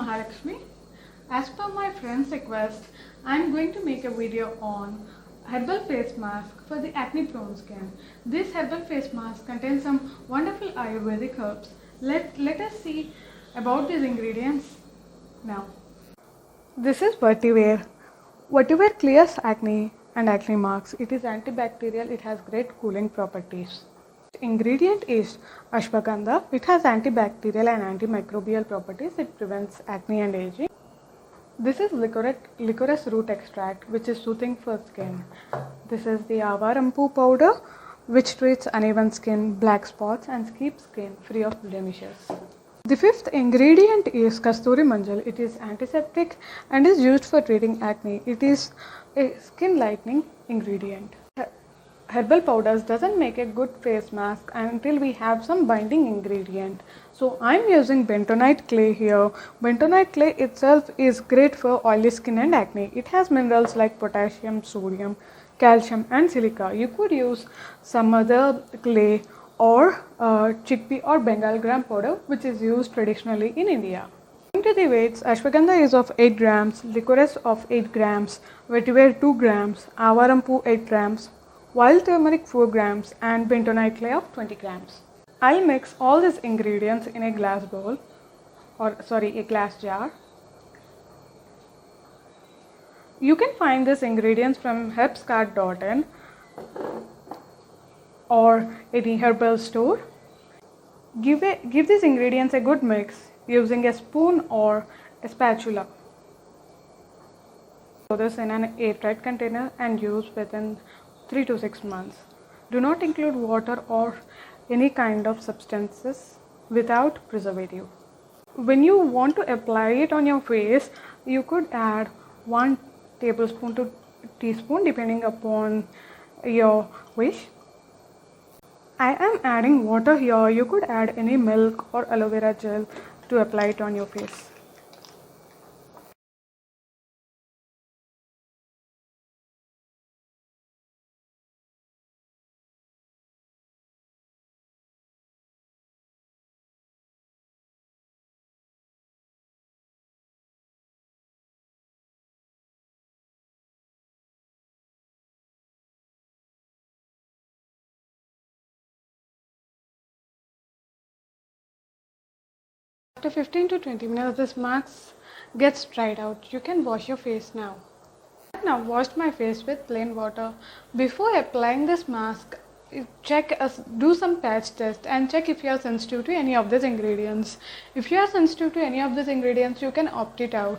Mahalakshmi. As per my friend's request, I am going to make a video on herbal face mask for the acne prone skin. This herbal face mask contains some wonderful Ayurvedic herbs. Let us see about these ingredients now. This is Vetiver. Vetiver clears acne and acne marks. It is antibacterial. It has great cooling properties. Ingredient is Ashwagandha. It has antibacterial and antimicrobial properties. It prevents acne and aging. This is licorice root extract, which is soothing for skin. This is the Avarampoo powder, which treats uneven skin, black spots, and keeps skin free of blemishes. The fifth ingredient is Kasturi Manjal. It is antiseptic and is used for treating acne. It is a skin lightening ingredient. Herbal powders doesn't make a good face mask until we have some binding ingredient. So I'm using Bentonite Clay here. Bentonite Clay itself is great for oily skin and acne. It has minerals like potassium, sodium, calcium and silica. You could use some other clay or chickpea or Bengal gram powder, which is used traditionally in India. Coming to the weights, Ashwagandha is of 8 grams, Licorice of 8 grams, Vetiver 2 grams, Avarampoo 8 grams, wild turmeric 4 grams and bentonite clay of 20 grams. I'll mix all these ingredients in a glass bowl a glass jar. You can find these ingredients from herbscart.in or any herbal store. Give these ingredients a good mix using a spoon or a spatula. Throw this in an airtight container and use within 3 to 6 months. Do not include water or any kind of substances without preservative. When you want to apply it on your face, you could add 1 tablespoon to teaspoon depending upon your wish. I am adding water here. You could add any milk or aloe vera gel to apply it on your face. After 15 to 20 minutes, this mask gets dried out. You can wash your face now. I have now washed my face with plain water. Before applying this mask, do some patch test and check if you are sensitive to any of these ingredients. If you are sensitive to any of these ingredients, you can opt it out.